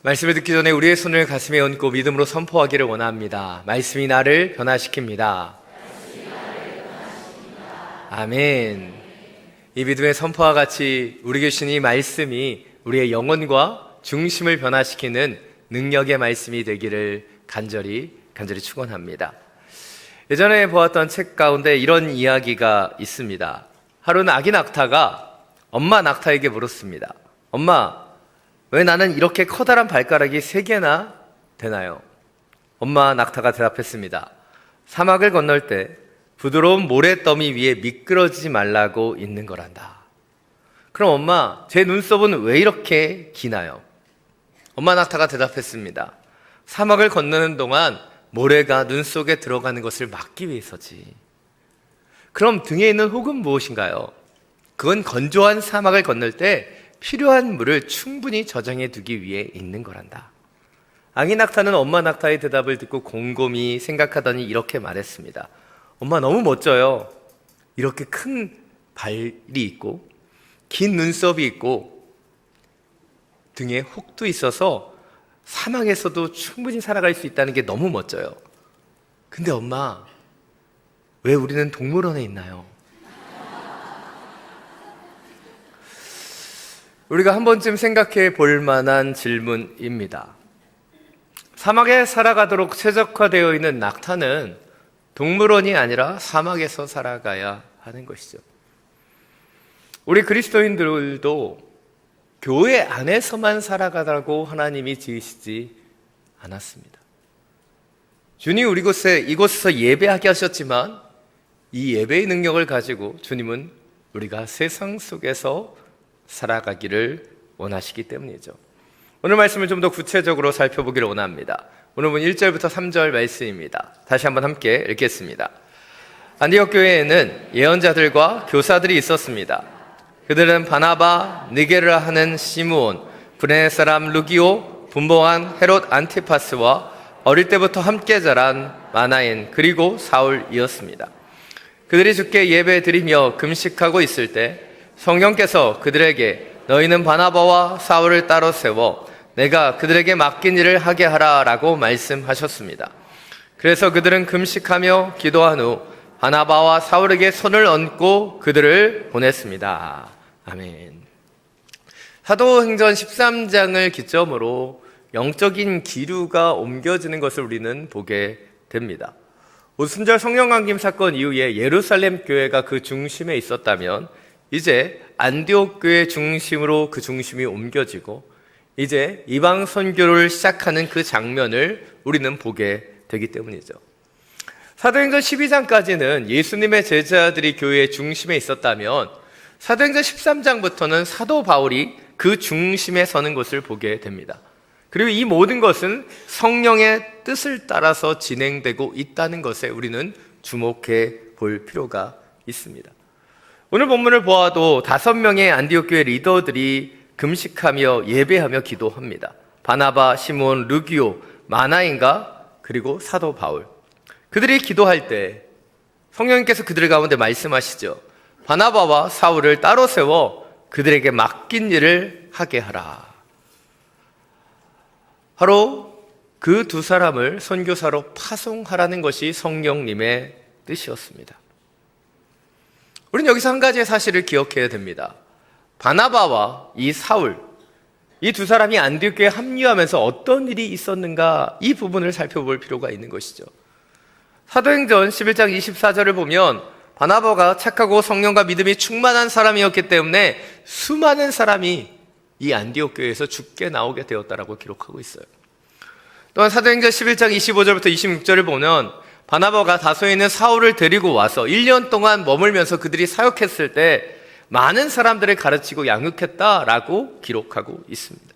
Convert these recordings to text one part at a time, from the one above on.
말씀을 듣기 전에 우리의 손을 가슴에 얹고 믿음으로 선포하기를 원합니다. 말씀이 나를 변화시킵니다. 아멘. 이 믿음의 선포와 같이 우리에게 주신 이 말씀이 우리의 영혼과 중심을 변화시키는 능력의 말씀이 되기를 간절히 축원합니다. 예전에 보았던 책 가운데 이런 이야기가 있습니다. 하루는 아기 낙타가 엄마 낙타에게 물었습니다. 엄마, 왜 나는 이렇게 커다란 발가락이 3개나 되나요? 엄마 낙타가 대답했습니다. 사막을 건널 때 부드러운 모래더미 위에 미끄러지지 말라고 있는 거란다. 그럼 엄마, 제 눈썹은 왜 이렇게 기나요? 엄마 낙타가 대답했습니다. 사막을 건너는 동안 모래가 눈 속에 들어가는 것을 막기 위해서지. 그럼 등에 있는 혹은 무엇인가요? 그건 건조한 사막을 건널 때 필요한 물을 충분히 저장해 두기 위해 있는 거란다. 아기 낙타는 엄마 낙타의 대답을 듣고 곰곰이 생각하더니 이렇게 말했습니다. 엄마 너무 멋져요. 이렇게 큰 발이 있고 긴 눈썹이 있고 등에 혹도 있어서 사막에서도 충분히 살아갈 수 있다는 게 너무 멋져요. 근데 엄마, 왜 우리는 동물원에 있나요? 우리가 한 번쯤 생각해 볼 만한 질문입니다. 사막에 살아가도록 최적화되어 있는 낙타는 동물원이 아니라 사막에서 살아가야 하는 것이죠. 우리 그리스도인들도 교회 안에서만 살아가라고 하나님이 지으시지 않았습니다. 주님 우리 이곳에서 예배하게 하셨지만 이 예배의 능력을 가지고 주님은 우리가 세상 속에서 살아가기를 원하시기 때문이죠. 오늘 말씀을 좀 더 구체적으로 살펴보기를 원합니다. 오늘 본 1절부터 3절 말씀입니다. 다시 한번 함께 읽겠습니다. 안디옥 교회에는 예언자들과 교사들이 있었습니다. 그들은 바나바, 느게르라 하는 시므온, 구레네 사람 루기오, 분봉한 헤롯 안티파스와 어릴 때부터 함께 자란 마나엔 그리고 사울이었습니다. 그들이 주께 예배 드리며 금식하고 있을 때 성령께서 그들에게 너희는 바나바와 사울을 따로 세워 내가 그들에게 맡긴 일을 하게 하라 라고 말씀하셨습니다. 그래서 그들은 금식하며 기도한 후 바나바와 사울에게 손을 얹고 그들을 보냈습니다. 아멘. 사도행전 13장을 기점으로 영적인 기류가 옮겨지는 것을 우리는 보게 됩니다. 오순절 성령 강림 사건 이후에 예루살렘 교회가 그 중심에 있었다면 이제 안디옥 교회 중심으로 그 중심이 옮겨지고 이제 이방 선교를 시작하는 그 장면을 우리는 보게 되기 때문이죠. 사도행전 12장까지는 예수님의 제자들이 교회의 중심에 있었다면 사도행전 13장부터는 사도 바울이 그 중심에 서는 것을 보게 됩니다. 그리고 이 모든 것은 성령의 뜻을 따라서 진행되고 있다는 것에 우리는 주목해 볼 필요가 있습니다. 오늘 본문을 보아도 5명의 안디옥 교회 리더들이 금식하며 예배하며 기도합니다. 바나바, 시몬, 루기오, 마나인가 그리고 사도 바울. 그들이 기도할 때 성령님께서 그들 가운데 말씀하시죠. 바나바와 사울을 따로 세워 그들에게 맡긴 일을 하게 하라. 바로 그 2사람을 선교사로 파송하라는 것이 성령님의 뜻이었습니다. 우리는 여기서 한 가지의 사실을 기억해야 됩니다. 바나바와 이 사울, 이 2사람이 안디옥 교회에 합류하면서 어떤 일이 있었는가, 이 부분을 살펴볼 필요가 있는 것이죠. 사도행전 11장 24절을 보면 바나바가 착하고 성령과 믿음이 충만한 사람이었기 때문에 수많은 사람이 이 안디옥 교회에서 죽게 나오게 되었다라고 기록하고 있어요. 또한 사도행전 11장 25절부터 26절을 보면 바나바가 다소에 있는 사울을 데리고 와서 1년 동안 머물면서 그들이 사역했을 때 많은 사람들을 가르치고 양육했다라고 기록하고 있습니다.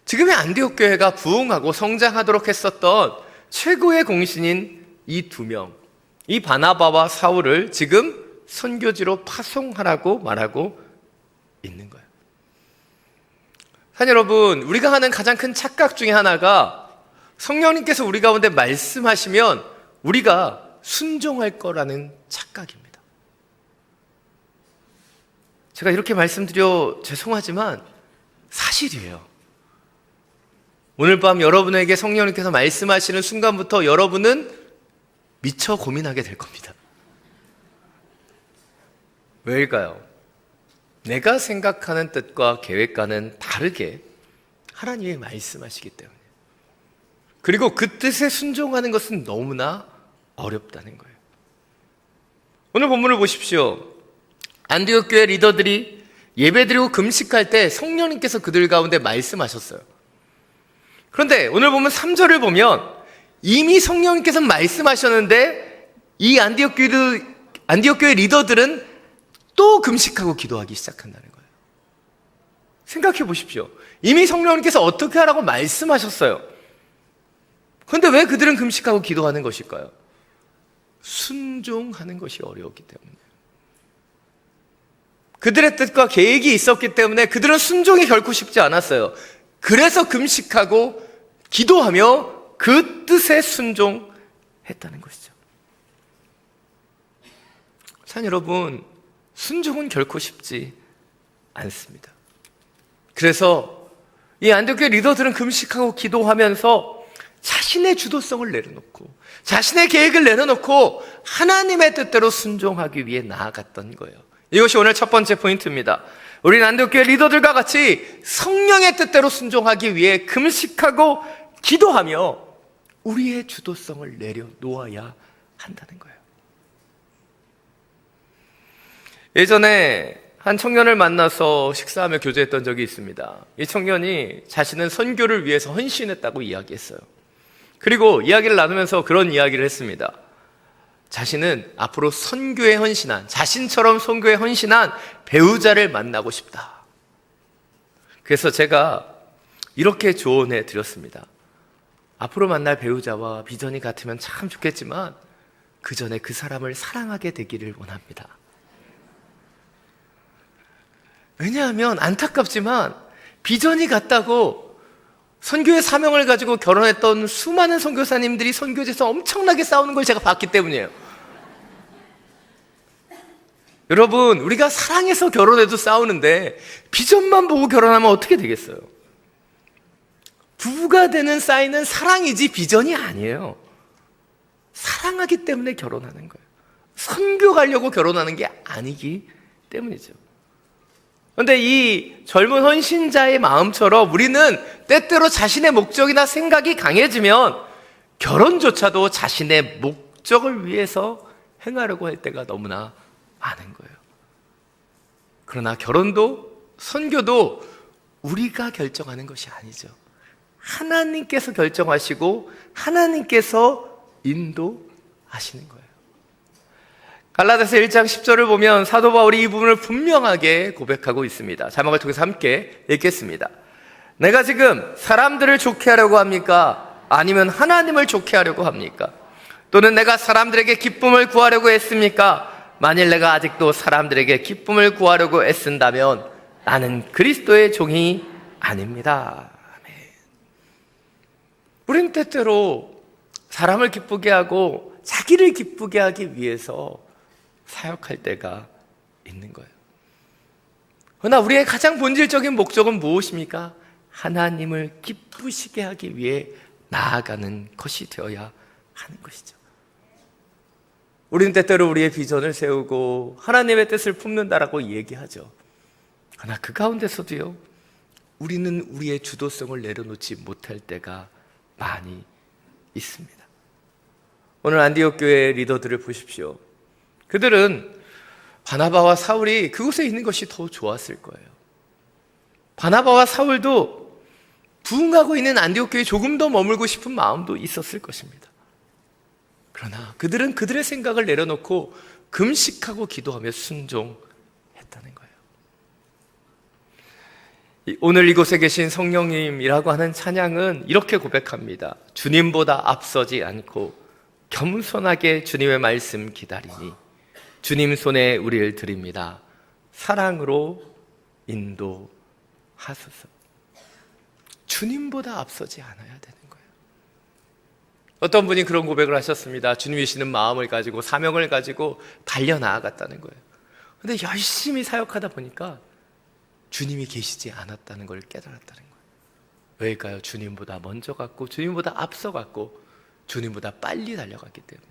지금의 안디옥 교회가 부흥하고 성장하도록 했었던 최고의 공신인 이 2명, 이 바나바와 사울을 지금 선교지로 파송하라고 말하고 있는 거예요. 사랑하는 여러분, 우리가 하는 가장 큰 착각 중에 하나가 성령님께서 우리 가운데 말씀하시면 우리가 순종할 거라는 착각입니다. 제가 이렇게 말씀드려 죄송하지만 사실이에요. 오늘 밤 여러분에게 성령님께서 말씀하시는 순간부터 여러분은 미처 고민하게 될 겁니다. 왜일까요? 내가 생각하는 뜻과 계획과는 다르게 하나님이 말씀하시기 때문에, 그리고 그 뜻에 순종하는 것은 너무나 어렵다는 거예요. 오늘 본문을 보십시오. 안디옥 교회 리더들이 예배드리고 금식할 때 성령님께서 그들 가운데 말씀하셨어요. 그런데 오늘 보면 3절을 보면 이미 성령님께서 말씀하셨는데 이 안디옥 교회 리더들은 또 금식하고 기도하기 시작한다는 거예요. 생각해 보십시오. 이미 성령님께서 어떻게 하라고 말씀하셨어요. 그런데 왜 그들은 금식하고 기도하는 것일까요? 순종하는 것이 어려웠기 때문에. 그들의 뜻과 계획이 있었기 때문에 그들은 순종이 결코 쉽지 않았어요. 그래서 금식하고 기도하며 그 뜻에 순종했다는 것이죠. 참 여러분, 순종은 결코 쉽지 않습니다. 그래서 이 안디옥 교회 리더들은 금식하고 기도하면서 자신의 주도성을 내려놓고 자신의 계획을 내려놓고 하나님의 뜻대로 순종하기 위해 나아갔던 거예요. 이것이 오늘 첫 번째 포인트입니다. 우리는 안디옥 교회 리더들과 같이 성령의 뜻대로 순종하기 위해 금식하고 기도하며 우리의 주도성을 내려놓아야 한다는 거예요. 예전에 한 청년을 만나서 식사하며 교제했던 적이 있습니다. 이 청년이 자신은 선교를 위해서 헌신했다고 이야기했어요. 그리고 이야기를 나누면서 그런 이야기를 했습니다. 자신은 앞으로 선교에 헌신한, 자신처럼 선교에 헌신한 배우자를 만나고 싶다. 그래서 제가 이렇게 조언해 드렸습니다. 앞으로 만날 배우자와 비전이 같으면 참 좋겠지만 그 전에 그 사람을 사랑하게 되기를 원합니다. 왜냐하면 안타깝지만 비전이 같다고 선교의 사명을 가지고 결혼했던 수많은 선교사님들이 선교지에서 엄청나게 싸우는 걸 제가 봤기 때문이에요. 여러분, 우리가 사랑해서 결혼해도 싸우는데 비전만 보고 결혼하면 어떻게 되겠어요? 부부가 되는 사인은 사랑이지 비전이 아니에요. 사랑하기 때문에 결혼하는 거예요. 선교 가려고 결혼하는 게 아니기 때문이죠. 그런데 이 젊은 헌신자의 마음처럼 우리는 때때로 자신의 목적이나 생각이 강해지면 결혼조차도 자신의 목적을 위해서 행하려고 할 때가 너무나 많은 거예요. 그러나 결혼도 선교도 우리가 결정하는 것이 아니죠. 하나님께서 결정하시고 하나님께서 인도하시는 거예요. 갈라디아서 1장 10절을 보면 사도 바울이 이 부분을 분명하게 고백하고 있습니다. 자막을 통해서 함께 읽겠습니다. 내가 지금 사람들을 좋게 하려고 합니까? 아니면 하나님을 좋게 하려고 합니까? 또는 내가 사람들에게 기쁨을 구하려고 했습니까? 만일 내가 아직도 사람들에게 기쁨을 구하려고 애쓴다면 나는 그리스도의 종이 아닙니다. 아멘. 우린 때때로 사람을 기쁘게 하고 자기를 기쁘게 하기 위해서 사역할 때가 있는 거예요. 그러나 우리의 가장 본질적인 목적은 무엇입니까? 하나님을 기쁘시게 하기 위해 나아가는 것이 되어야 하는 것이죠. 우리는 때때로 우리의 비전을 세우고 하나님의 뜻을 품는다라고 얘기하죠. 그러나 그 가운데서도요, 우리는 우리의 주도성을 내려놓지 못할 때가 많이 있습니다. 오늘 안디옥 교회 리더들을 보십시오. 그들은 바나바와 사울이 그곳에 있는 것이 더 좋았을 거예요. 바나바와 사울도 부흥하고 있는 안디옥 교회에 조금 더 머물고 싶은 마음도 있었을 것입니다. 그러나 그들은 그들의 생각을 내려놓고 금식하고 기도하며 순종했다는 거예요. 오늘 이곳에 계신 성령님이라고 하는 찬양은 이렇게 고백합니다. 주님보다 앞서지 않고 겸손하게 주님의 말씀 기다리니 주님 손에 우리를 드립니다. 사랑으로 인도하소서. 주님보다 앞서지 않아야 되는 거예요. 어떤 분이 그런 고백을 하셨습니다. 주님이시는 마음을 가지고 사명을 가지고 달려나아갔다는 거예요. 그런데 열심히 사역하다 보니까 주님이 계시지 않았다는 걸 깨달았다는 거예요. 왜일까요? 주님보다 먼저 갔고 주님보다 앞서 갔고 주님보다 빨리 달려갔기 때문에.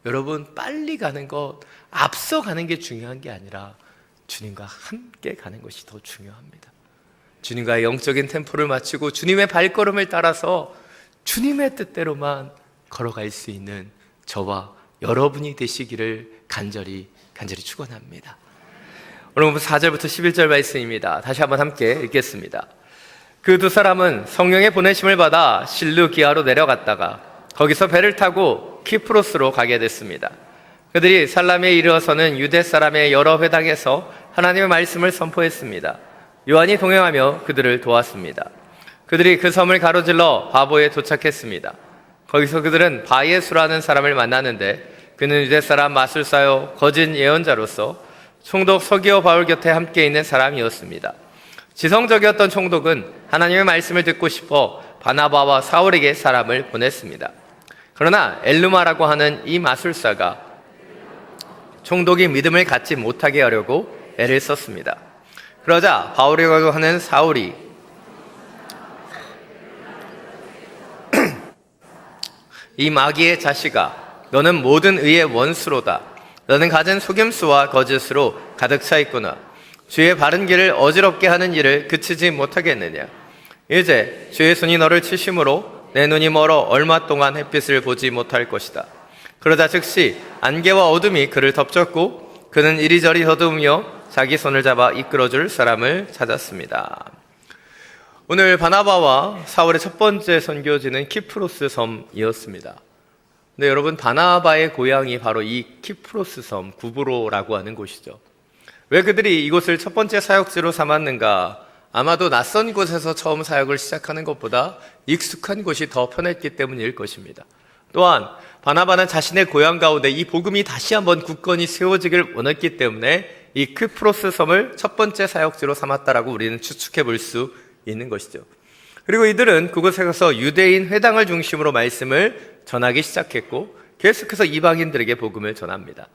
여러분, 빨리 가는 것, 앞서 가는 게 중요한 게 아니라 주님과 함께 가는 것이 더 중요합니다. 주님과의 영적인 템포를 맞추고 주님의 발걸음을 따라서 주님의 뜻대로만 걸어갈 수 있는 저와 여러분이 되시기를 간절히 축원합니다. 오늘 4절부터 11절 말씀입니다. 다시 한번 함께 읽겠습니다. 그 두 사람은 성령의 보내심을 받아 실루기아로 내려갔다가 거기서 배를 타고 키프로스로 가게 됐습니다. 그들이 살라미에 이르러서는 유대 사람의 여러 회당에서 하나님의 말씀을 선포했습니다. 요한이 동행하며 그들을 도왔습니다. 그들이 그 섬을 가로질러 바보에 도착했습니다. 거기서 그들은 바예수라는 사람을 만나는데 그는 유대 사람 마술사요 거짓 예언자로서 총독 서기오 바울 곁에 함께 있는 사람이었습니다. 지성적이었던 총독은 하나님의 말씀을 듣고 싶어 바나바와 사울에게 사람을 보냈습니다. 그러나 엘루마라고 하는 이 마술사가 총독이 믿음을 갖지 못하게 하려고 애를 썼습니다. 그러자 바울이라고 하는 사울이 이 마귀의 자식아, 너는 모든 의의 원수로다. 너는 가진 속임수와 거짓으로 가득 차 있구나. 주의 바른 길을 어지럽게 하는 일을 그치지 못하겠느냐. 이제 주의 손이 너를 치심으로 내 눈이 멀어 얼마 동안 햇빛을 보지 못할 것이다. 그러자 즉시 안개와 어둠이 그를 덮쳤고 그는 이리저리 더듬으며 자기 손을 잡아 이끌어줄 사람을 찾았습니다. 오늘 바나바와 사울의 첫 번째 선교지는 키프로스 섬이었습니다. 근데 여러분, 바나바의 고향이 바로 이 키프로스 섬 구브로라고 하는 곳이죠. 왜 그들이 이곳을 첫 번째 사역지로 삼았는가? 아마도 낯선 곳에서 처음 사역을 시작하는 것보다 익숙한 곳이 더 편했기 때문일 것입니다. 또한 바나바는 자신의 고향 가운데 이 복음이 다시 한번 굳건히 세워지길 원했기 때문에 이 키프로스 섬을 첫 번째 사역지로 삼았다라고 우리는 추측해 볼 수 있는 것이죠. 그리고 이들은 그곳에 가서 유대인 회당을 중심으로 말씀을 전하기 시작했고 계속해서 이방인들에게 복음을 전합니다.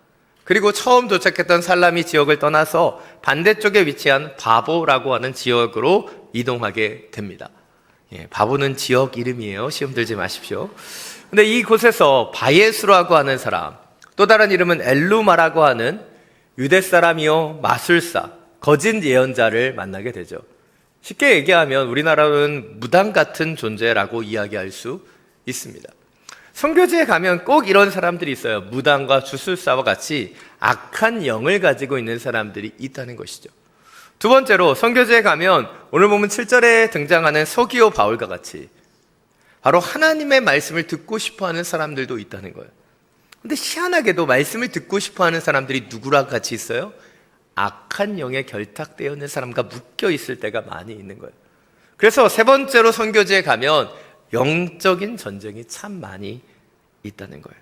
그리고 처음 도착했던 살라미 지역을 떠나서 반대쪽에 위치한 바보라고 하는 지역으로 이동하게 됩니다. 바보는 지역 이름이에요. 시험 들지 마십시오. 근데 이곳에서 바예수라고 하는 사람, 또 다른 이름은 엘루마라고 하는 유대 사람이요 마술사, 거짓 예언자를 만나게 되죠. 쉽게 얘기하면 우리나라는 무당 같은 존재라고 이야기할 수 있습니다. 선교지에 가면 꼭 이런 사람들이 있어요. 무당과 주술사와 같이 악한 영을 가지고 있는 사람들이 있다는 것이죠. 두 번째로 선교지에 가면 오늘 보면 7절에 등장하는 서기오 바울과 같이 바로 하나님의 말씀을 듣고 싶어하는 사람들도 있다는 거예요. 근데 희한하게도 말씀을 듣고 싶어하는 사람들이 누구랑 같이 있어요? 악한 영에 결탁되어 있는 사람과 묶여 있을 때가 많이 있는 거예요. 그래서 세 번째로 선교지에 가면 영적인 전쟁이 참 많이 있다는 거예요.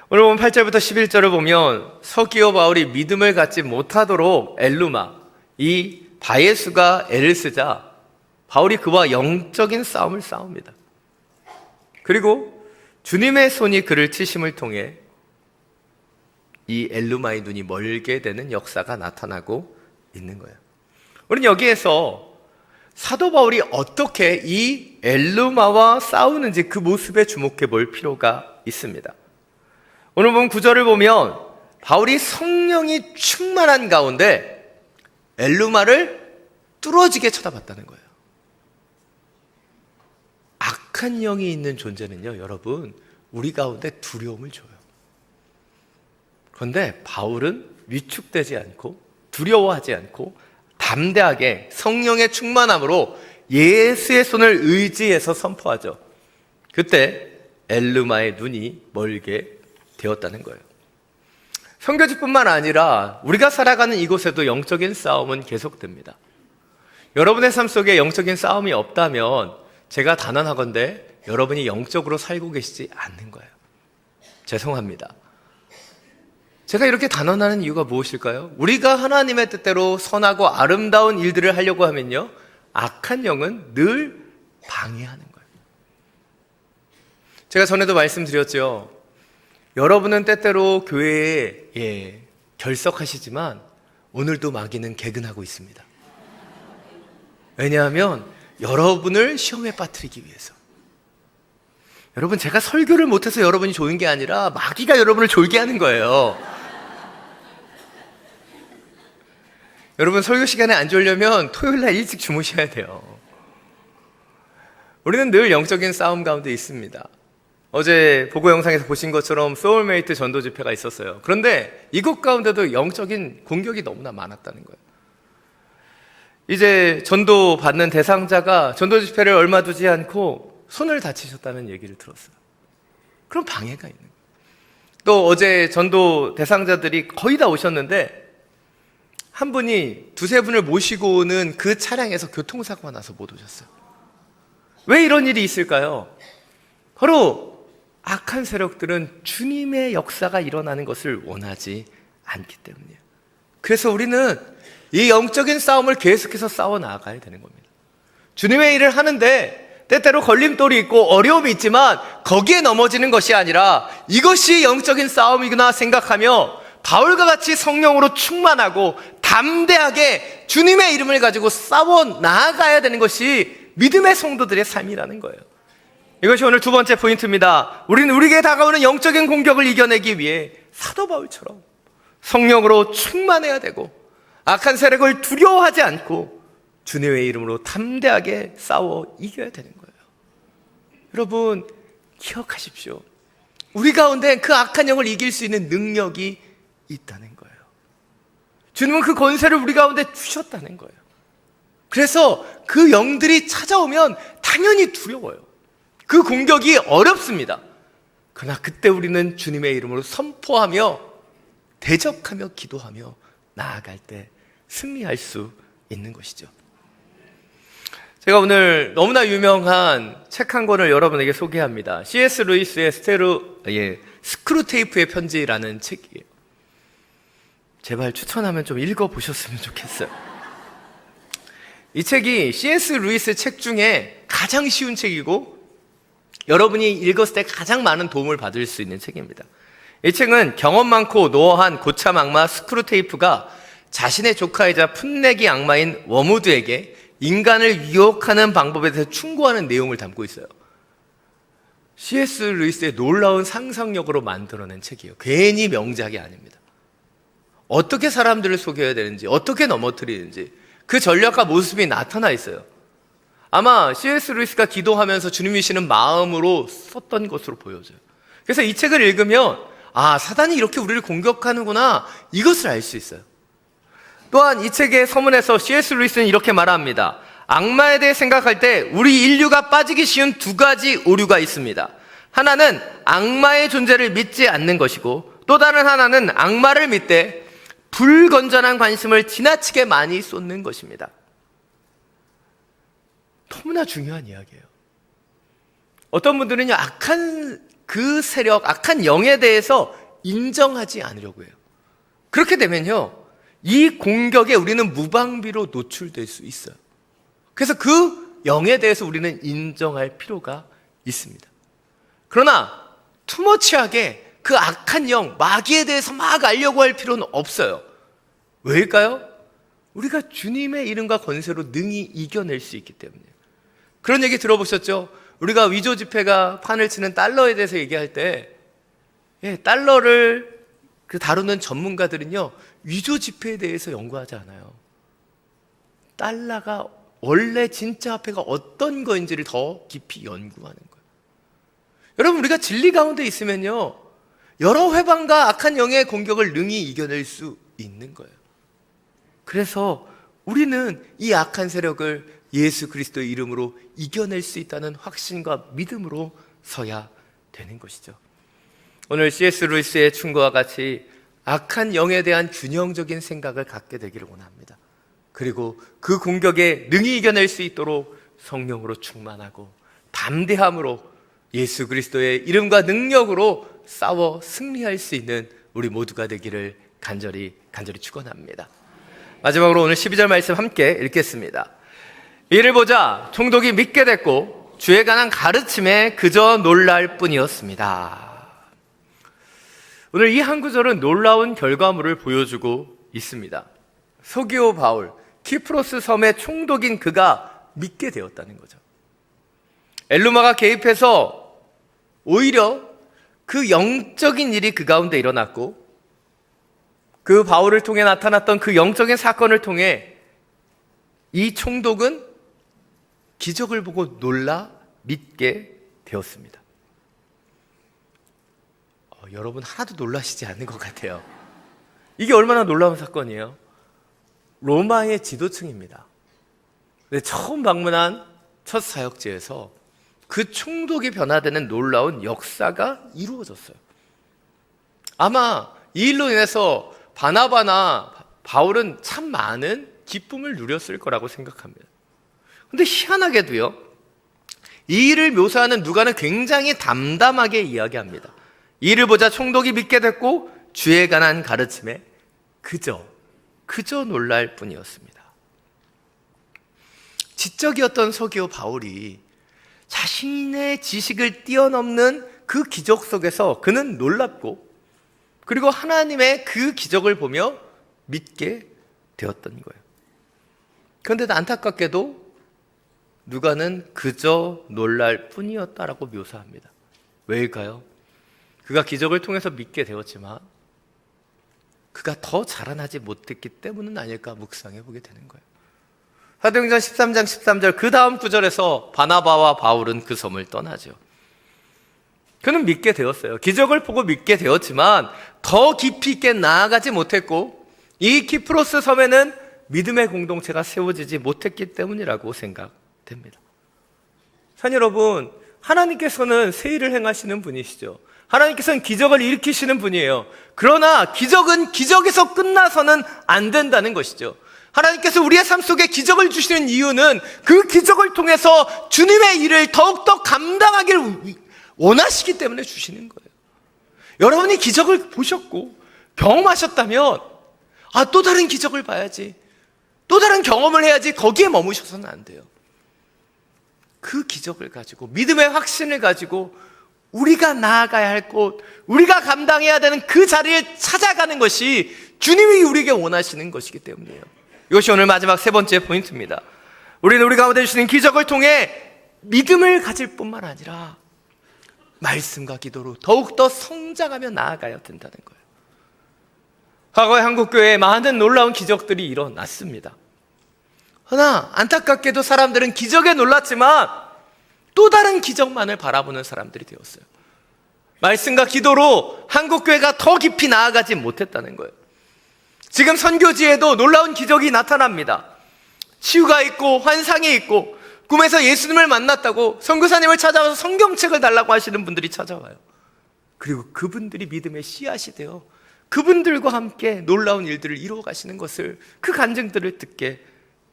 오늘 보면 8절부터 11절을 보면 서기오 바울이 믿음을 갖지 못하도록 엘루마, 이 바예수가 애를 쓰자 바울이 그와 영적인 싸움을 싸웁니다. 그리고 주님의 손이 그를 치심을 통해 이 엘루마의 눈이 멀게 되는 역사가 나타나고 있는 거예요. 우리는 여기에서 사도 바울이 어떻게 이 엘루마와 싸우는지 그 모습에 주목해 볼 필요가 있습니다. 오늘 보면 9절을 보면 바울이 성령이 충만한 가운데 엘루마를 뚫어지게 쳐다봤다는 거예요. 악한 영이 있는 존재는요, 여러분, 우리 가운데 두려움을 줘요. 그런데 바울은 위축되지 않고 두려워하지 않고 담대하게 성령의 충만함으로 예수의 손을 의지해서 선포하죠. 그때 엘루마의 눈이 멀게 되었다는 거예요. 선교지뿐만 아니라 우리가 살아가는 이곳에도 영적인 싸움은 계속됩니다. 여러분의 삶 속에 영적인 싸움이 없다면 제가 단언하건대 여러분이 영적으로 살고 계시지 않는 거예요. 죄송합니다. 제가 이렇게 단언하는 이유가 무엇일까요? 우리가 하나님의 뜻대로 선하고 아름다운 일들을 하려고 하면요, 악한 영은 늘 방해하는 거예요. 제가 전에도 말씀드렸죠. 여러분은 때때로 교회에 결석하시지만 오늘도 마귀는 개근하고 있습니다. 왜냐하면 여러분을 시험에 빠뜨리기 위해서. 여러분, 제가 설교를 못해서 여러분이 졸은 게 아니라 마귀가 여러분을 졸게 하는 거예요. 여러분, 설교 시간에 안 졸려면 토요일 날 일찍 주무셔야 돼요. 우리는 늘 영적인 싸움 가운데 있습니다. 어제 보고 영상에서 보신 것처럼 소울메이트 전도 집회가 있었어요. 그런데 이곳 가운데도 영적인 공격이 너무나 많았다는 거예요. 이제 전도 받는 대상자가 전도 집회를 얼마 두지 않고 손을 다치셨다는 얘기를 들었어요. 그럼 방해가 있는 거예요. 또 어제 전도 대상자들이 거의 다 오셨는데 한 분이 두세 분을 모시고 오는 그 차량에서 교통사고가 나서 못 오셨어요. 왜 이런 일이 있을까요? 바로 악한 세력들은 주님의 역사가 일어나는 것을 원하지 않기 때문이에요. 그래서 우리는 이 영적인 싸움을 계속해서 싸워 나가야 되는 겁니다. 주님의 일을 하는데 때때로 걸림돌이 있고 어려움이 있지만 거기에 넘어지는 것이 아니라 이것이 영적인 싸움이구나 생각하며 바울과 같이 성령으로 충만하고 담대하게 주님의 이름을 가지고 싸워 나아가야 되는 것이 믿음의 성도들의 삶이라는 거예요. 이것이 오늘 두 번째 포인트입니다. 우리는 우리에게 다가오는 영적인 공격을 이겨내기 위해 사도 바울처럼 성령으로 충만해야 되고 악한 세력을 두려워하지 않고 주님의 이름으로 담대하게 싸워 이겨야 되는 거예요. 여러분, 기억하십시오. 우리 가운데 그 악한 영을 이길 수 있는 능력이 있다는 거예요. 주님은 그 권세를 우리 가운데 주셨다는 거예요. 그래서 그 영들이 찾아오면 당연히 두려워요. 그 공격이 어렵습니다. 그러나 그때 우리는 주님의 이름으로 선포하며 대적하며 기도하며 나아갈 때 승리할 수 있는 것이죠. 제가 오늘 너무나 유명한 책 한 권을 여러분에게 소개합니다. C.S. 루이스의 스크루테이프의 편지라는 책이에요. 제발 추천하면 좀 읽어보셨으면 좋겠어요. 이 책이 C.S. 루이스 책 중에 가장 쉬운 책이고 여러분이 읽었을 때 가장 많은 도움을 받을 수 있는 책입니다. 이 책은 경험 많고 노어한 고참 악마 스크루테이프가 자신의 조카이자 풋내기 악마인 워무드에게 인간을 유혹하는 방법에 대해서 충고하는 내용을 담고 있어요. C.S. 루이스의 놀라운 상상력으로 만들어낸 책이에요. 괜히 명작이 아닙니다. 어떻게 사람들을 속여야 되는지, 어떻게 넘어뜨리는지 그 전략과 모습이 나타나 있어요. 아마 C.S. 루이스가 기도하면서 주님이시는 마음으로 썼던 것으로 보여져요. 그래서 이 책을 읽으면 아, 사단이 이렇게 우리를 공격하는구나, 이것을 알 수 있어요. 또한 이 책의 서문에서 C.S. 루이스는 이렇게 말합니다. 악마에 대해 생각할 때 우리 인류가 빠지기 쉬운 두 가지 오류가 있습니다. 하나는 악마의 존재를 믿지 않는 것이고 또 다른 하나는 악마를 믿되 불건전한 관심을 지나치게 많이 쏟는 것입니다. 너무나 중요한 이야기예요. 어떤 분들은요, 악한 그 세력, 악한 영에 대해서 인정하지 않으려고 해요. 그렇게 되면요, 이 공격에 우리는 무방비로 노출될 수 있어요. 그래서 그 영에 대해서 우리는 인정할 필요가 있습니다. 그러나 투머치하게 그 악한 영, 마귀에 대해서 막 알려고 할 필요는 없어요. 왜일까요? 우리가 주님의 이름과 권세로 능히 이겨낼 수 있기 때문이에요. 그런 얘기 들어보셨죠? 우리가 위조 지폐가 판을 치는 달러에 대해서 얘기할 때 달러를 다루는 전문가들은요, 위조 지폐에 대해서 연구하지 않아요. 달러가 원래 진짜 화폐가 어떤 거인지를 더 깊이 연구하는 거예요. 여러분, 우리가 진리 가운데 있으면요, 여러 회방과 악한 영의 공격을 능히 이겨낼 수 있는 거예요. 그래서 우리는 이 악한 세력을 예수 그리스도의 이름으로 이겨낼 수 있다는 확신과 믿음으로 서야 되는 것이죠. 오늘 C.S. 루이스의 충고와 같이 악한 영에 대한 균형적인 생각을 갖게 되기를 원합니다. 그리고 그 공격에 능히 이겨낼 수 있도록 성령으로 충만하고 담대함으로 예수 그리스도의 이름과 능력으로 싸워 승리할 수 있는 우리 모두가 되기를 간절히 축원합니다. 마지막으로 오늘 12절 말씀 함께 읽겠습니다. 이를 보자 총독이 믿게 됐고 주에 관한 가르침에 그저 놀랄 뿐이었습니다. 오늘 이 한 구절은 놀라운 결과물을 보여주고 있습니다. 서기오 바울, 키프로스 섬의 총독인 그가 믿게 되었다는 거죠. 엘루마가 개입해서 오히려 그 영적인 일이 그 가운데 일어났고, 그 바울을 통해 나타났던 그 영적인 사건을 통해 이 총독은 기적을 보고 놀라 믿게 되었습니다. 여러분 하나도 놀라시지 않는 것 같아요. 이게 얼마나 놀라운 사건이에요. 로마의 지도층입니다. 근데 처음 방문한 첫 사역지에서 그 총독이 변화되는 놀라운 역사가 이루어졌어요. 아마 이 일로 인해서 바나바나 바울은 참 많은 기쁨을 누렸을 거라고 생각합니다. 근데 희한하게도요, 이 일을 묘사하는 누가는 굉장히 담담하게 이야기합니다. 이 일을 보자 총독이 믿게 됐고 주에 관한 가르침에 그저 놀랄 뿐이었습니다. 지적이었던 서기오 바울이 자신의 지식을 뛰어넘는 그 기적 속에서 그는 놀랍고, 그리고 하나님의 그 기적을 보며 믿게 되었던 거예요. 그런데 안타깝게도 누가는 그저 놀랄 뿐이었다라고 묘사합니다. 왜일까요? 그가 기적을 통해서 믿게 되었지만 그가 더 자라나지 못했기 때문은 아닐까 묵상해 보게 되는 거예요. 사도행전 13장 13절 그 다음 구절에서 바나바와 바울은 그 섬을 떠나죠. 그는 믿게 되었어요. 기적을 보고 믿게 되었지만 더 깊이 있게 나아가지 못했고, 이 키프로스 섬에는 믿음의 공동체가 세워지지 못했기 때문이라고 생각됩니다. 산 여러분, 하나님께서는 새 일을 행하시는 분이시죠. 하나님께서는 기적을 일으키시는 분이에요. 그러나 기적은 기적에서 끝나서는 안 된다는 것이죠. 하나님께서 우리의 삶 속에 기적을 주시는 이유는 그 기적을 통해서 주님의 일을 더욱더 감당하기를 원하시기 때문에 주시는 거예요. 여러분이 기적을 보셨고 경험하셨다면 또 다른 기적을 봐야지, 또 다른 경험을 해야지, 거기에 머무셔서는 안 돼요. 그 기적을 가지고, 믿음의 확신을 가지고 우리가 나아가야 할 곳, 우리가 감당해야 되는 그 자리를 찾아가는 것이 주님이 우리에게 원하시는 것이기 때문이에요. 이것이 오늘 마지막 세 번째 포인트입니다. 우리는 우리 가운데 주시는 기적을 통해 믿음을 가질 뿐만 아니라 말씀과 기도로 더욱더 성장하며 나아가야 된다는 거예요. 과거의 한국교회에 많은 놀라운 기적들이 일어났습니다. 그러나 안타깝게도 사람들은 기적에 놀랐지만 또 다른 기적만을 바라보는 사람들이 되었어요. 말씀과 기도로 한국교회가 더 깊이 나아가지 못했다는 거예요. 지금 선교지에도 놀라운 기적이 나타납니다. 치유가 있고 환상이 있고, 꿈에서 예수님을 만났다고 선교사님을 찾아와서 성경책을 달라고 하시는 분들이 찾아와요. 그리고 그분들이 믿음의 씨앗이 되어 그분들과 함께 놀라운 일들을 이루어 가시는 것을, 그 간증들을 듣게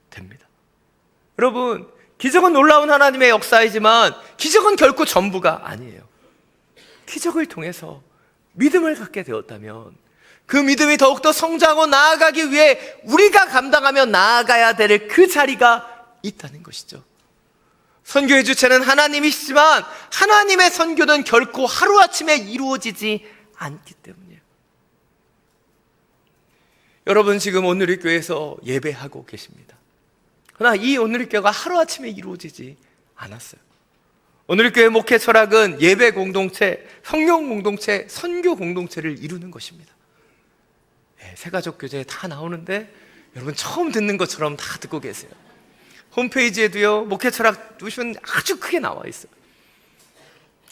됩니다. 여러분, 기적은 놀라운 하나님의 역사이지만 기적은 결코 전부가 아니에요. 기적을 통해서 믿음을 갖게 되었다면 그 믿음이 더욱더 성장하고 나아가기 위해 우리가 감당하며 나아가야 될 그 자리가 있다는 것이죠. 선교의 주체는 하나님이시지만 하나님의 선교는 결코 하루아침에 이루어지지 않기 때문이에요. 여러분, 지금 오늘의 교회에서 예배하고 계십니다. 그러나 이 오늘의 교회가 하루아침에 이루어지지 않았어요. 오늘의 교회 목회 철학은 예배 공동체, 성령 공동체, 선교 공동체를 이루는 것입니다. 새가족 교제에 다 나오는데 여러분 처음 듣는 것처럼 다 듣고 계세요. 홈페이지에도요, 목회 철학 보시면 아주 크게 나와 있어요.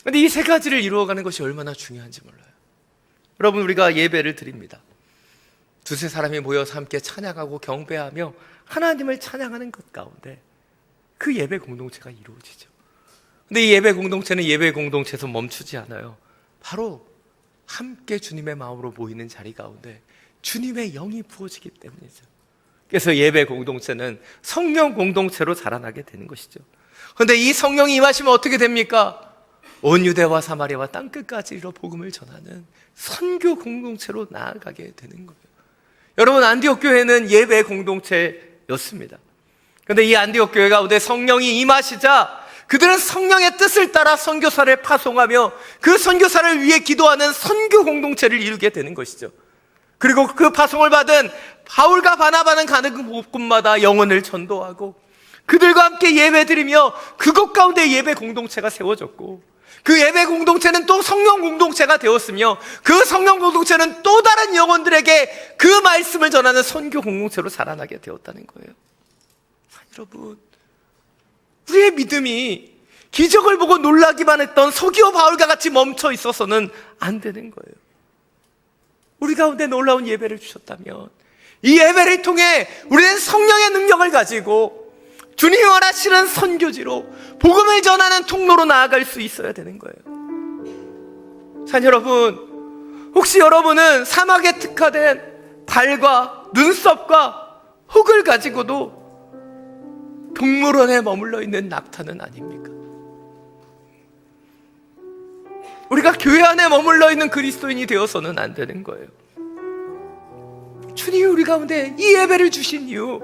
그런데 이 세 가지를 이루어가는 것이 얼마나 중요한지 몰라요. 여러분, 우리가 예배를 드립니다. 두세 사람이 모여서 함께 찬양하고 경배하며 하나님을 찬양하는 것 가운데 그 예배 공동체가 이루어지죠. 근데 이 예배 공동체는 예배 공동체에서 멈추지 않아요. 바로 함께 주님의 마음으로 모이는 자리 가운데 주님의 영이 부어지기 때문이죠. 그래서 예배 공동체는 성령 공동체로 자라나게 되는 것이죠. 그런데 이 성령이 임하시면 어떻게 됩니까? 온 유대와 사마리아와 땅끝까지 이르러 복음을 전하는 선교 공동체로 나아가게 되는 거예요. 여러분, 안디옥 교회는 예배 공동체였습니다. 그런데 이 안디옥 교회 가운데 성령이 임하시자 그들은 성령의 뜻을 따라 선교사를 파송하며 그 선교사를 위해 기도하는 선교 공동체를 이루게 되는 것이죠. 그리고 그 파송을 받은 바울과 바나바는 가는 곳마다 영혼을 전도하고, 그들과 함께 예배드리며 그곳 가운데 예배 공동체가 세워졌고, 그 예배 공동체는 또 성령 공동체가 되었으며, 그 성령 공동체는 또 다른 영혼들에게 그 말씀을 전하는 선교 공동체로 자라나게 되었다는 거예요. 여러분, 우리의 믿음이 기적을 보고 놀라기만 했던 서기오 바울과 같이 멈춰 있어서는 안 되는 거예요. 우리 가운데 놀라운 예배를 주셨다면 이 예배를 통해 우리는 성령의 능력을 가지고 주님이 원하시는 선교지로 복음을 전하는 통로로 나아갈 수 있어야 되는 거예요. 자, 여러분, 혹시 여러분은 사막에 특화된 발과 눈썹과 흙을 가지고도 동물원에 머물러 있는 낙타는 아닙니까? 우리가 교회 안에 머물러 있는 그리스도인이 되어서는 안 되는 거예요. 주님이 우리 가운데 이 예배를 주신 이유,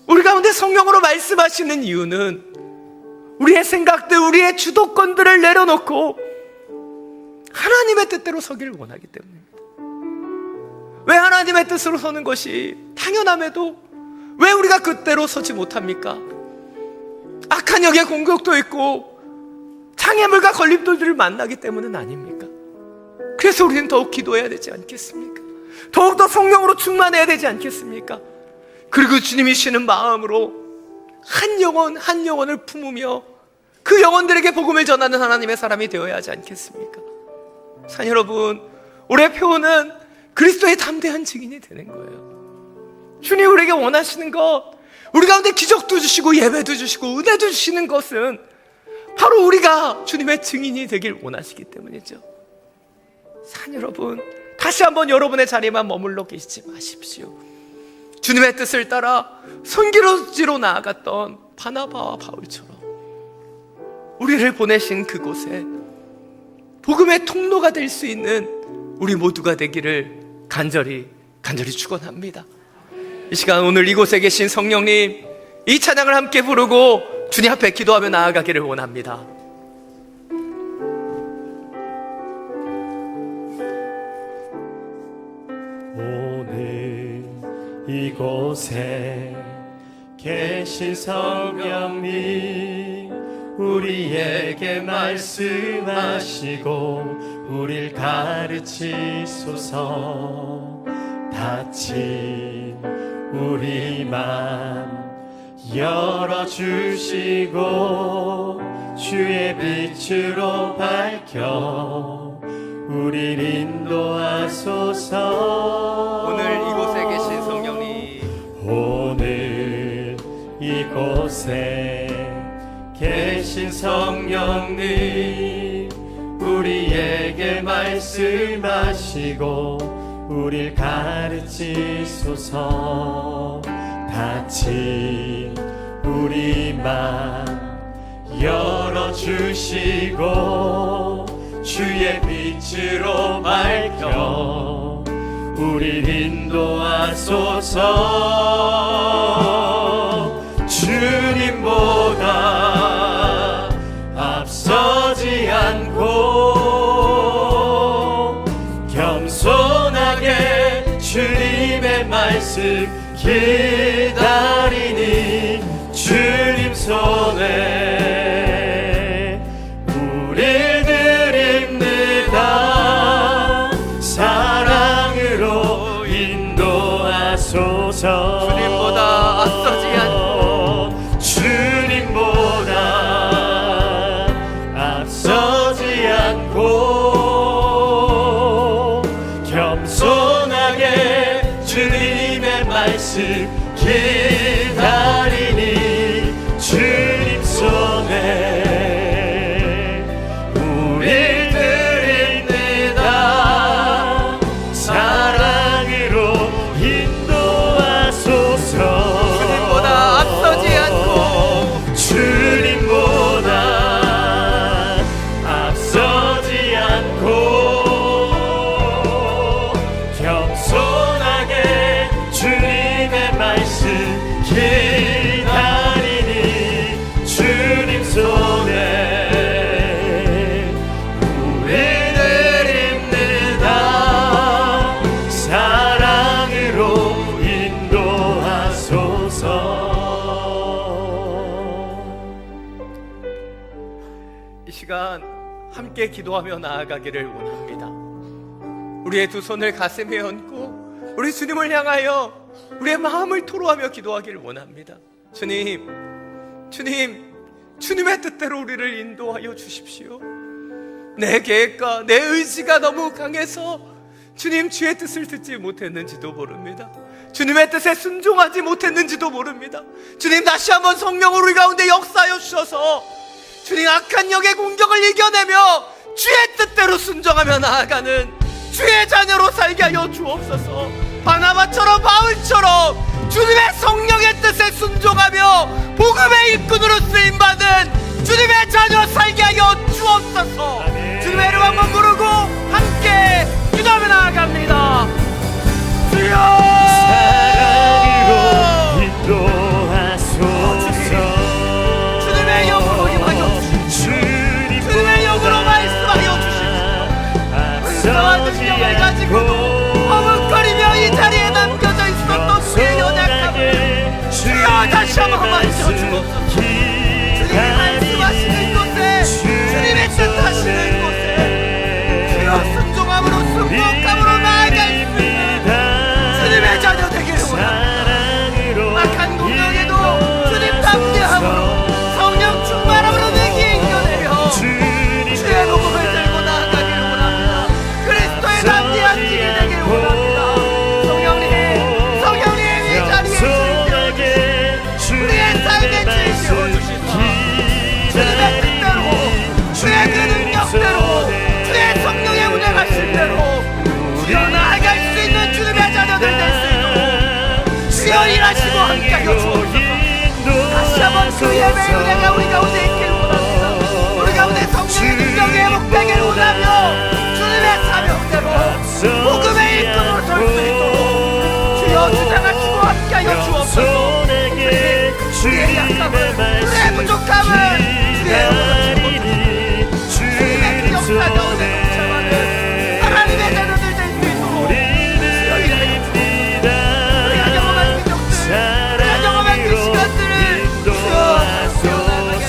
우리 가운데 성령으로 말씀하시는 이유는 우리의 생각들, 우리의 주도권들을 내려놓고 하나님의 뜻대로 서기를 원하기 때문입니다. 왜 하나님의 뜻으로 서는 것이 당연함에도 왜 우리가 그때로 서지 못합니까? 악한 영의 공격도 있고 장애물과 걸림돌들을 만나기 때문은 아닙니까? 그래서 우리는 더욱 기도해야 되지 않겠습니까? 더욱더 성령으로 충만해야 되지 않겠습니까? 그리고 주님이 쉬는 마음으로 한 영혼 한 영혼을 품으며 그 영혼들에게 복음을 전하는 하나님의 사람이 되어야 하지 않겠습니까? 자, 여러분, 올해 표는 그리스도의 담대한 증인이 되는 거예요. 주님 우리에게 원하시는 것, 우리 가운데 기적도 주시고 예배도 주시고 은혜도 주시는 것은 바로 우리가 주님의 증인이 되길 원하시기 때문이죠. 자, 여러분, 다시 한번 여러분의 자리에만 머물러 계시지 마십시오. 주님의 뜻을 따라 선교지로 나아갔던 바나바와 바울처럼 우리를 보내신 그곳에 복음의 통로가 될 수 있는 우리 모두가 되기를 간절히 축원합니다. 이 시간 오늘 이곳에 계신 성령님, 이 찬양을 함께 부르고 주님 앞에 기도하며 나아가기를 원합니다. 오늘 이곳에 계신 성령님, 우리에게 말씀하시고 우릴 가르치소서. 닫힌 우리 맘 열어주시고 주의 빛으로 밝혀 우릴 인도하소서. 오늘 이곳에 계신 성령님, 오늘 이곳에 계신 성령님, 우리에게 말씀하시고 우릴 가르치소서. 닫힌 우리 맘 열어주시고 주의 빛으로 밝혀 우릴 인도하소서. 주님보다 앞서지 않고 겸손하게 주님의 말씀 기다리니 주님 손에 우릴 드립니다. 사랑으로 인도하소서. 주님보다 앞서지 않고, 주님보다 앞서지 않고 겸손하게 주님의 말씀 기다리니 주님 손에 우릴 드립니다. 사랑으로 인도하소서. 주님보다 앞서지 않고, 주님보다 앞서지 않고 겸손하게 주님의 말씀 이 시간 함께 기도하며 나아가기를 원합니다. 우리의 두 손을 가슴에 얹고 우리 주님을 향하여 우리의 마음을 토로하며 기도하기를 원합니다. 주님의 뜻대로 우리를 인도하여 주십시오. 내 계획과 내 의지가 너무 강해서 주님 주의 뜻을 듣지 못했는지도 모릅니다. 주님의 뜻에 순종하지 못했는지도 모릅니다. 주님, 다시 한번 성령을 우리 가운데 역사하여 주셔서 주님, 악한 영의 공격을 이겨내며 주의 뜻대로 순종하며 나아가는 주의 자녀로 살게 하여 주옵소서. 바나바처럼 바울처럼 주님의 성령의 뜻에 순종하며 복음의 일꾼으로 쓰임받은 주님의 자녀 살게 하여 주옵소서. 아멘. 주님의 이름 한번 부르고 함께 기도하며 나아갑니다. 주여, 사랑으로 인도하소서. 주님의 영으로 임하여 주십시오. 주님의 영으로 말씀하여 주십시오. 은사와 능력을 가지고 허물거리며 이 자리에 남겨져 있었던 우리의 연약함을 주여 다시 한번 만져 주옵소서. 주님이 말씀하시는 곳에, 주님의 뜻하시는 곳에 주여 순종함으로 순복함으로 나아갈 수 있는 주님의 자녀 되기를 원합니다. 악한 공격에도 주님 담대함으로 성령 충만함으로 내게 이겨내며 주의 복음을 들고 나아가기를 원합니다. 그리스도의 담대한 길이 되기를 원합니다. 성령님 이 자리에 주인되어 우리의 삶의 주인 되어주시소. 주님의 뜻대로, 주의 그 능력대로, 주의 성령의 운행하신 대로 주여 나아갈 수 있는 주님의 자녀들 될 수 있도록 주여 일하시고 함께하여 주옵소서. 다시 한번 그 예배의 은혜가 우리 가운데 있기를 원합니다. 우리 가운데 성령의 능력이 회복되기를 원하며 주님의 사명대로 복음의 일꾼으로 설 수 있도록 주여 주장하시고 함께하여 주옵소서. 주의 약함을, 주의 부족함을 주의 원하시고 주님의 역사 가운데 동참하는 하나님의 자녀들 될 수 있도록 주여 일하여 주옵소서. 우리가 경험한 기적들, 우리가 경험한 그 시간들을 주여 나아가게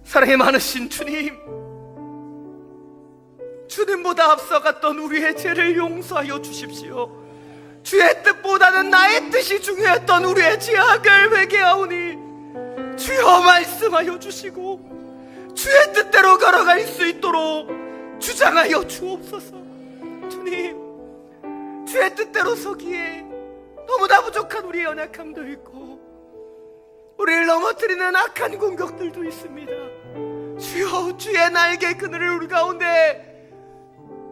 사랑이 많으신 주님, 주님보다 앞서갔던 우리의 죄를 용서하여 주십시오. 주의 뜻보다는 나의 뜻이 중요했던 우리의 죄악을 회개하오니 주여 말씀하여 주시고 주의 뜻대로 걸어갈 수 있도록 주장하여 주옵소서. 주님, 주의 뜻대로 서기에 너무나 부족한 우리의 연약함도 있고 우리를 넘어뜨리는 악한 공격들도 있습니다. 주여, 주의 날개 그늘을 우리 가운데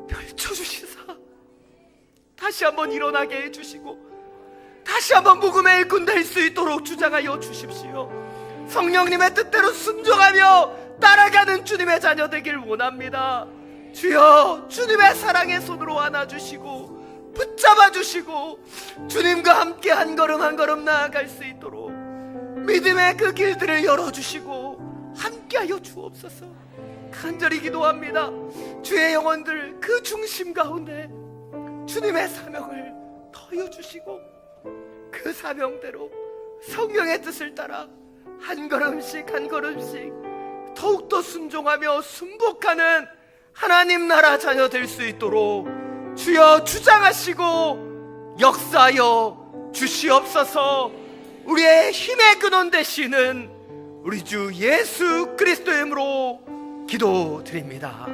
펼쳐주시사 다시 한번 일어나게 해주시고 다시 한번 복음의 일꾼 될 수 있도록 주장하여 주십시오. 성령님의 뜻대로 순종하며 따라가는 주님의 자녀 되길 원합니다. 주여, 주님의 사랑의 손으로 안아주시고 붙잡아주시고 주님과 함께 한 걸음 한 걸음 나아갈 수 있도록 믿음의 그 길들을 열어주시고 함께하여 주옵소서. 간절히 기도합니다. 주의 영혼들 그 중심 가운데 주님의 사명을 더해주시고 그 사명대로 성령의 뜻을 따라 한 걸음씩 한 걸음씩 더욱더 순종하며 순복하는 하나님 나라 자녀 될 수 있도록 주여 주장하시고 역사하여 주시옵소서. 우리의 힘의 근원 되시는 우리 주 예수 그리스도의 이름으로 기도드립니다.